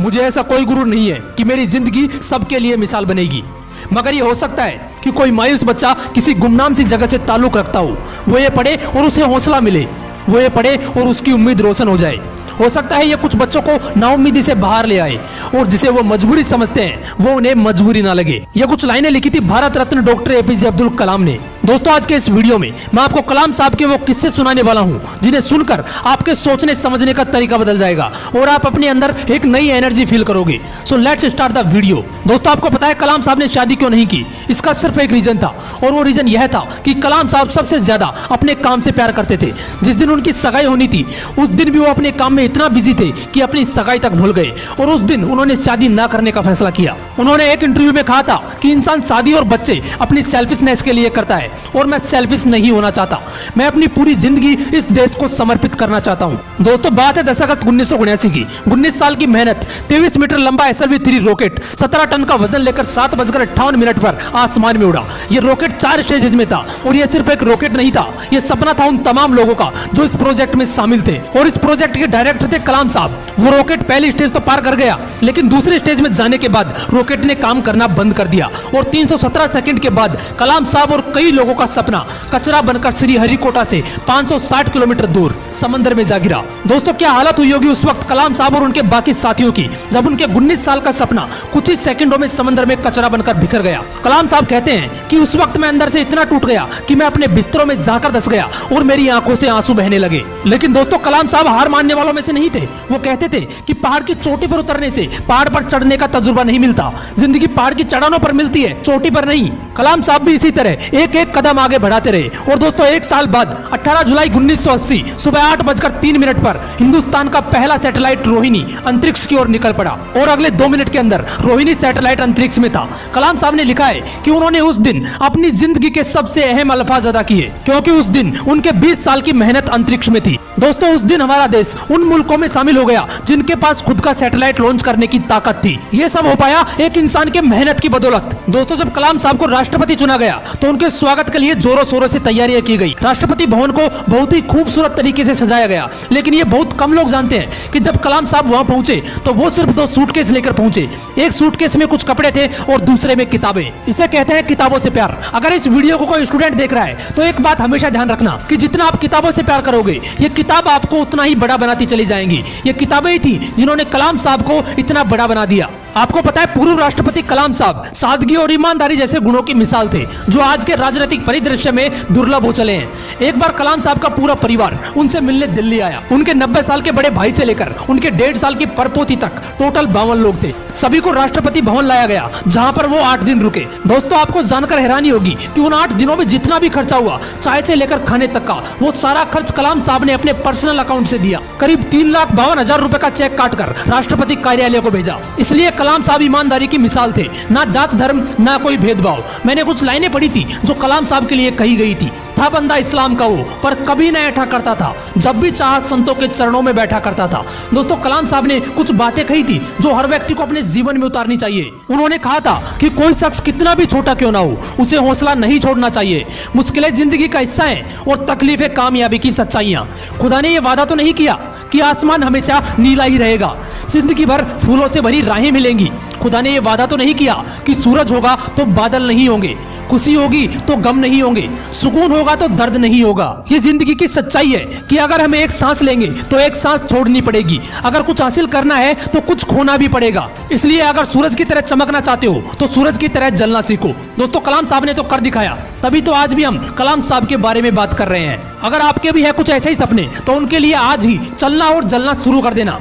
मुझे ऐसा कोई गुरूर नहीं है कि मेरी जिंदगी सबके लिए मिसाल बनेगी, मगर ये हो सकता है कि कोई मायूस बच्चा किसी गुमनाम सी जगह से ताल्लुक रखता हो, वो ये पढ़े और उसे हौसला मिले, वो ये पढ़े और उसकी उम्मीद रोशन हो जाए। हो सकता है ये कुछ बच्चों को नाउम्मीदी से बाहर ले आए और जिसे वो मजबूरी समझते हैं वो उन्हें मजबूरी ना लगे। ये कुछ लाइनें लिखी थी भारत रत्न डॉक्टर एपीजे अब्दुल कलाम ने। दोस्तों, आज के इस वीडियो में मैं आपको कलाम साहब के वो किस्से सुनाने वाला हूं जिन्हें सुनकर आपके सोचने समझने का तरीका बदल जाएगा और आप अपने अंदर एक नई एनर्जी फील करोगे। So let's start the video. दोस्तों, आपको पता है कलाम साहब ने शादी क्यों नहीं की? इसका सिर्फ एक रीजन था और वो रीजन यह था कि कलाम साहब सबसे ज्यादा अपने काम से प्यार करते थे। जिस दिन उनकी सगाई होनी थी उस दिन भी वो अपने काम में इतना बिजी थे कि अपनी सगाई तक भूल गए और उस दिन उन्होंने शादी ना करने का फैसला किया। उन्होंने एक इंटरव्यू में कहा था कि इंसान शादी और बच्चे अपनी सेल्फिशनेस के लिए करता है और मैं सेल्फिश नहीं होना चाहता। मैं अपनी पूरी जिंदगी इस देश को समर्पित करना चाहता हूं। दोस्तों, बात है 10 अगस्त 1979 की। 19 साल की मेहनत, 23 मीटर लंबा SLV-3 रॉकेट 17 टन का वजन लेकर 7:58 पर आसमान में उड़ा। यह रॉकेट 4 स्टेजेस में था और यह सिर्फ एक रॉकेट नहीं था, यह सपना था उन तमाम लोगों का जो इस प्रोजेक्ट में शामिल थे और इस प्रोजेक्ट के डायरेक्टर थे कलाम साहब। वो रॉकेट पहली स्टेज तो पार कर गया, लेकिन दूसरी स्टेज में जाने के बाद रॉकेट ने काम करना बंद कर दिया और 317 सेकंड के बाद कलाम साहब और कई लोगों का सपना कचरा बनकर श्रीहरिकोटा से 560 किलोमीटर दूर समंदर में जा गिरा। दोस्तों, क्या हालत हुई होगी उस वक्त कलाम साहब और उनके बाकी साथियों की जब उनके 19 साल का सपना कुछ ही सेकंडों में समंदर में कचरा बनकर बिखर गया। कलाम साहब कहते हैं कि उस वक्त मैं अंदर से इतना टूट गया कि मैं अपने बिस्तरों में जाकर धंस गया और मेरी आंखों से आंसू बहने लगे। लेकिन दोस्तों, कलाम साहब हार मानने वालों में से नहीं थे। वो कहते थे कि पहाड़ की चोटी पर उतरने से पहाड़ पर चढ़ने का तजुर्बा नहीं मिलता, जिंदगी पहाड़ की चढ़ानों पर मिलती है, चोटी पर नहीं। कलाम साहब भी इसी तरह एक एक कदम आगे बढ़ाते रहे और दोस्तों, एक साल बाद 18 जुलाई 1980 सुबह 8:03 पर हिंदुस्तान का पहला सैटेलाइट रोहिणी अंतरिक्ष की ओर निकल पड़ा और अगले 2 मिनट के अंदर रोहिणी सैटेलाइट अंतरिक्ष में था। कलाम साहब ने लिखा है कि उन्होंने उस दिन अपनी जिंदगी के सबसे अहम अल्फाज अदा किए क्योंकि उस दिन उनके 20 साल की मेहनत अंतरिक्ष में थी। दोस्तों, उस दिन हमारा देश उन मुल्कों में शामिल हो गया जिनके पास खुद का सैटेलाइट लॉन्च करने की ताकत थी। ये सब हो पाया एक इंसान के मेहनत की बदौलत। दोस्तों, जब कलाम साहब को राष्ट्रपति चुना गया तो उनके स्वागत के लिए जोरों शोरों से तैयारियां की गई। राष्ट्रपति भवन को बहुत ही खूबसूरत तरीके से सजाया गया, लेकिन ये बहुत कम लोग जानते हैं कि जब कलाम साहब वहां पहुंचे तो वो सिर्फ 2 सूटकेस लेकर पहुंचे। एक सूटकेस में कुछ कपड़े थे और दूसरे में किताबें। इसे कहते हैं किताबों से प्यार। अगर इस वीडियो को कोई स्टूडेंट देख रहा है तो एक बात हमेशा ध्यान रखना कि जितना आप किताबों से प्यार करोगे ये किताब आपको उतना ही बड़ा बनाती चली जाएंगी। ये किताबें ही थी जिन्होंने कलाम साहब को इतना बड़ा बना दिया। आपको पता है पूर्व राष्ट्रपति कलाम साहब सादगी और ईमानदारी जैसे गुणों की मिसाल थे जो आज के राजनीतिक परिदृश्य में दुर्लभ हो चले हैं। एक बार कलाम साहब का पूरा परिवार उनसे मिलने दिल्ली आया। उनके 90 साल के बड़े भाई से लेकर उनके 1.5 साल की परपोती तक टोटल 52 लोग थे। सभी को राष्ट्रपति भवन लाया गया जहां पर वो 8 दिन रुके। दोस्तों, आपको जानकर हैरानी होगी कि उन 8 दिनों में जितना भी खर्चा हुआ चाय से लेकर खाने तक का, वो सारा खर्च कलाम साहब ने अपने पर्सनल अकाउंट से दिया। करीब 3,52,000 रुपए का चेक काटकर राष्ट्रपति कार्यालय को भेजा। इसलिए कलाम साहब ईमानदारी की मिसाल थे, ना जात धर्म ना कोई भेदभाव। मैंने कुछ लाइनें पढ़ी थी जो कलाम साहब के लिए कही गई थी। था बंदा इस्लाम का वो, पर कभी न ऐठा करता था, जब भी चाहा संतों के चरणों में बैठा करता था। दोस्तों, कलाम साहब ने कुछ बातें कही थी जो हर व्यक्ति को अपने जीवन में उतारनी चाहिए। उन्होंने कहा था कि कोई शख्स कितना भी छोटा क्यों ना हो, उसे हौसला नहीं छोड़ना चाहिए। मुश्किलें जिंदगी का हिस्सा हैं और तकलीफें कामयाबी की सच्चाइयां। खुदा ने यह वादा तो नहीं किया कि आसमान हमेशा नीला ही रहेगा, जिंदगी भर फूलों से भरी राहें मिलेंगी। खुदा ने यह वादा तो नहीं किया कि सूरज होगा तो बादल नहीं होंगे, खुशी होगी तो गम नहीं होंगे, सुकून होगा तो दर्द नहीं होगा। ये जिंदगी की सच्चाई है कि अगर हमें एक सांस लेंगे तो एक सांस छोड़नी पड़ेगी। अगर कुछ हासिल करना है तो कुछ खोना भी पड़ेगा। इसलिए अगर सूरज की तरह चमकना चाहते हो तो सूरज की तरह जलना सीखो। दोस्तों, कलाम साहब ने तो कर दिखाया, तभी तो आज भी हम कलाम साहब के बारे में बात कर रहे हैं। अगर आपके भी है कुछ ऐसे ही सपने तो उनके लिए आज ही चलना और जलना शुरू कर देना।